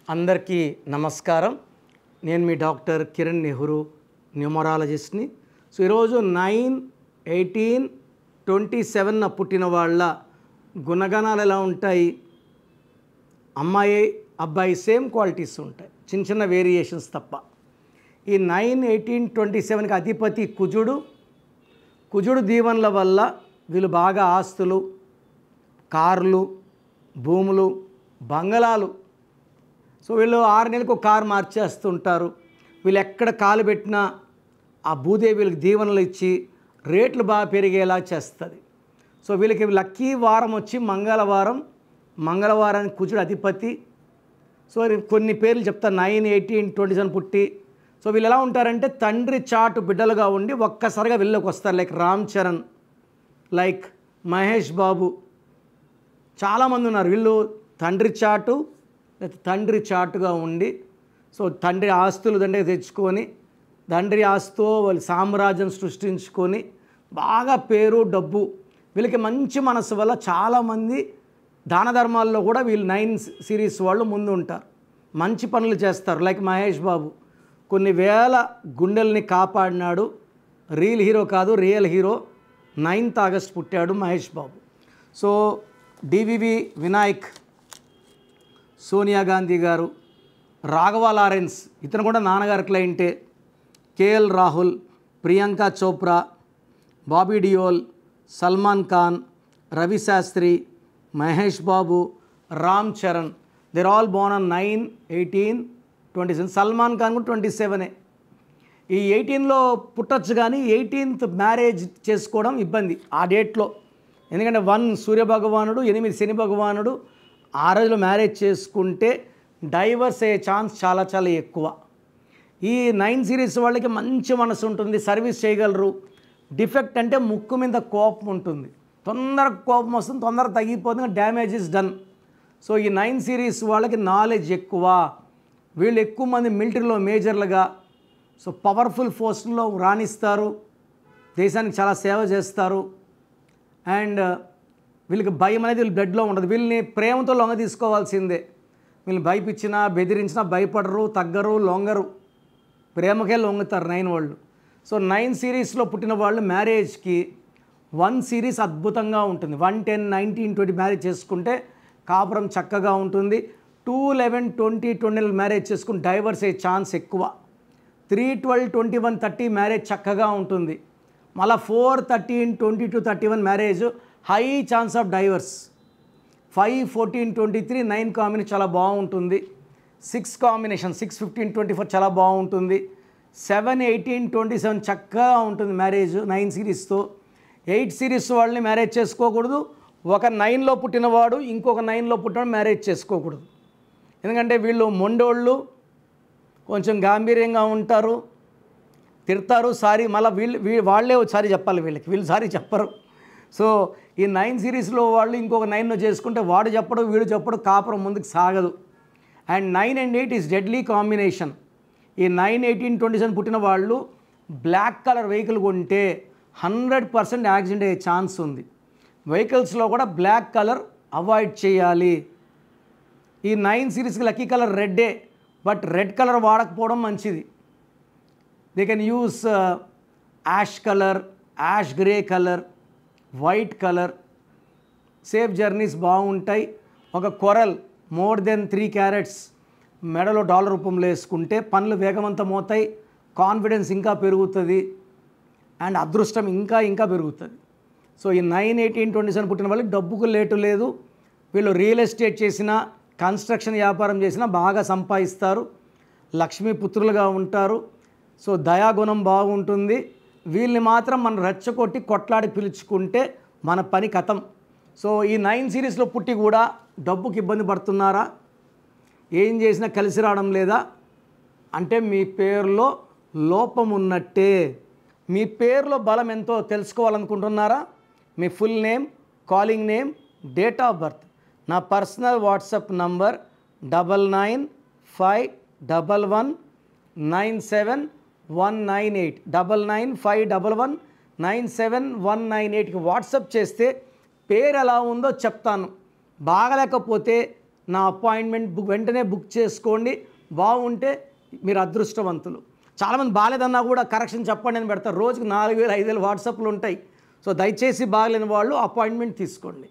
అందరికీ నమస్కారం. నేను మీ డాక్టర్ కిరణ్ నెహ్రూ, న్యూమరాలజిస్ట్ని. సో ఈరోజు 9/18/27 పుట్టిన వాళ్ళ గుణగణాలు ఎలా ఉంటాయి? అమ్మాయి అబ్బాయి సేమ్ క్వాలిటీస్ ఉంటాయి, చిన్న చిన్న వేరియేషన్స్ తప్ప. ఈ 9/18/27కి అధిపతి కుజుడు. కుజుడు దీవెనల వల్ల వీళ్ళు బాగా ఆస్తులు, కార్లు, భూములు, బంగళాలు. సో వీళ్ళు 6 నెలలకు ఒక కారు మార్చేస్తుంటారు. వీళ్ళు ఎక్కడ కాలు పెట్టినా ఆ భూదేవి వీళ్ళకి దీవెనలు ఇచ్చి రేట్లు బాగా పెరిగేలా చేస్తుంది. సో వీళ్ళకి లక్కీ వారం వచ్చి మంగళవారం. మంగళవారానికి కుజుడు అధిపతి. సో కొన్ని పేర్లు చెప్తా. 9/18/27 పుట్టి. సో వీళ్ళు ఎలా ఉంటారంటే తండ్రి చాటు బిడ్డలుగా ఉండి ఒక్కసారిగా వీళ్ళకి వస్తారు. లైక్ రామ్ చరణ్, లైక్ మహేష్ బాబు, చాలామంది ఉన్నారు. వీళ్ళు తండ్రి చాటు లేకపోతే తండ్రి చాటుగా ఉండి, సో తండ్రి ఆస్తులు దండగా తెచ్చుకొని తండ్రి ఆస్తితో వాళ్ళు సామ్రాజ్యం సృష్టించుకొని బాగా పేరు డబ్బు. వీళ్ళకి మంచి మనసు వల్ల చాలామంది దాన ధర్మాల్లో కూడా వీళ్ళు 9 సిరీస్ వాళ్ళు ముందు ఉంటారు. మంచి పనులు చేస్తారు. లైక్ మహేష్ బాబు కొన్ని వేల గుండెల్ని కాపాడినాడు. రియల్ హీరో కాదు, రియల్ హీరో. 9th ఆగస్ట్ పుట్టాడు మహేష్ బాబు. సో డివివి వినాయక్, సోనియా గాంధీ గారు, రాఘవ లారెన్స్, ఇతను కూడా నాన్నగారి క్లయింటే. K L Rahul, Priyanka Chopra, Bobby Deol, Salman Khan, Ravi Shastri, Mahesh Babu, Ram Charan. They're all born on 9/18/27. Salman Khan కూడా 27. ఈ 18లో పుట్టచ్చు, కానీ 18th మ్యారేజ్ చేసుకోవడం ఇబ్బంది ఆ డేట్లో. ఎందుకంటే 1 సూర్యభగవానుడు, 8 శని భగవానుడు. ఆ రోజులో మ్యారేజ్ చేసుకుంటే డైవర్స్ అయ్యే ఛాన్స్ చాలా చాలా ఎక్కువ. ఈ 9 సిరీస్ వాళ్ళకి మంచి మనసు ఉంటుంది, సర్వీస్ చేయగలరు. డిఫెక్ట్ అంటే ముక్కు మీద కోపం ఉంటుంది. తొందరగా కోపం వస్తుంది, తొందరగా తగ్గిపోతుంది, డ్యామేజ్ ఇస్ డన్. సో ఈ 9 సిరీస్ వాళ్ళకి నాలెడ్జ్ ఎక్కువ. వీళ్ళు ఎక్కువ మంది మిలిటరీలో మేజర్లుగా, సో పవర్ఫుల్ పోస్టుల్లో రాణిస్తారు. దేశానికి చాలా సేవ చేస్తారు. అండ్ వీళ్ళకి భయం అనేది వీళ్ళ బ్లడ్లో ఉండదు. వీళ్ళని ప్రేమతో లొంగ తీసుకోవాల్సిందే. వీళ్ళని భయపించినా బెదిరించినా భయపడరు, తగ్గరు, లొంగరు. ప్రేమకే లొంగుతారు 9 వాళ్ళు. సో 9 సిరీస్లో పుట్టిన వాళ్ళు మ్యారేజ్కి 1 సిరీస్ అద్భుతంగా ఉంటుంది. 1, 10, 19, 20 మ్యారేజ్ చేసుకుంటే కాపురం చక్కగా ఉంటుంది. 2, 11, 20, 20 మ్యారేజ్ చేసుకుని డైవర్స్ అయ్యే ఛాన్స్ ఎక్కువ. 3, 12, 21, 30 మ్యారేజ్ చక్కగా ఉంటుంది. మళ్ళీ 4, 13, 22, 31 marriage high chance of divorce. 5, 14, 23, 9 combination చాలా బాగుంటుంది. 6 కాంబినేషన్ 6, 15, 24 చాలా బాగుంటుంది. 7, 18, 27 చక్కగా ఉంటుంది మ్యారేజ్ 9 సిరీస్తో. 8 సిరీస్ వాళ్ళని మ్యారేజ్ చేసుకోకూడదు. ఒక 9లో పుట్టినవాడు ఇంకొక 9లో పుట్టినవాడు మ్యారేజ్ చేసుకోకూడదు. ఎందుకంటే వీళ్ళు మొండోళ్ళు, కొంచెం గాంభీర్యంగా ఉంటారు, తిడతారు, సారీ మళ్ళీ వాళ్ళే సారీ చెప్పాలి వీళ్ళకి. వీళ్ళు సారీ చెప్పరు. సో ఈ 9 సిరీస్లో వాళ్ళు ఇంకొక 9లో చేసుకుంటే వాడు చెప్పడు, వీడు చెప్పడు, కాపురం ముందుకు సాగదు. And 9 and 8 is deadly combination. ఈ 9/18/27 పుట్టిన వాళ్ళు బ్లాక్ కలర్ వెహికల్ కొంటే 100% యాక్సిడెంట్ అయ్యే ఛాన్స్ ఉంది. వెహికల్స్లో కూడా బ్లాక్ కలర్ అవాయిడ్ చేయాలి. ఈ 9 సిరీస్కి లక్కీ కలర్ రెడ్డే, బట్ రెడ్ కలర్ వాడకపోవడం మంచిది. They can use ash colour, ash grey colour, white colour. Safe journeys బాగుంటాయి. ఒక కొరల్ మోర్ దెన్ 3 క్యారెట్స్ మెడలో డాలర్ రూపంలో వేసుకుంటే పనులు వేగవంతమవుతాయి, కాన్ఫిడెన్స్ ఇంకా పెరుగుతుంది, అండ్ అదృష్టం ఇంకా ఇంకా పెరుగుతుంది. సో ఈ 9/18/27 పుట్టిన వాళ్ళకి డబ్బుకు లేటు లేదు. వీళ్ళు రియల్ ఎస్టేట్ చేసినా, కన్స్ట్రక్షన్ వ్యాపారం చేసినా బాగా సంపాదిస్తారు. లక్ష్మీ పుత్రులుగా ఉంటారు. సో దయాగుణం బాగుంటుంది. వీళ్ళని మాత్రం మనం రెచ్చగొట్టి కొట్లాడి పిలుచుకుంటే మన పని కథం. సో ఈ 9 సిరీస్లో పుట్టి కూడా డబ్బుకి ఇబ్బంది పడుతున్నారా? ఏం చేసినా కలిసి రావడం లేదా అంటే మీ పేరులో లోపం ఉన్నట్టే. మీ పేరులో బలం ఎంతో తెలుసుకోవాలనుకుంటున్నారా? మీ full name, calling name, date of birth. నా పర్సనల్ వాట్సాప్ నంబర్ 9951197198 9951197198కి వాట్సాప్ చేస్తే పేరు ఎలా ఉందో చెప్తాను. బాగలేకపోతే నా అపాయింట్మెంట్ వెంటనే బుక్ చేసుకోండి. బాగుంటే మీరు అదృష్టవంతులు. చాలామంది బాగాలేదన్నా కూడా కరెక్షన్ చెప్పండి అని పెడతారు. రోజుకు 4000 5000 వాట్సాప్లు ఉంటాయి. సో దయచేసి బాగలేని వాళ్ళు అపాయింట్మెంట్ తీసుకోండి.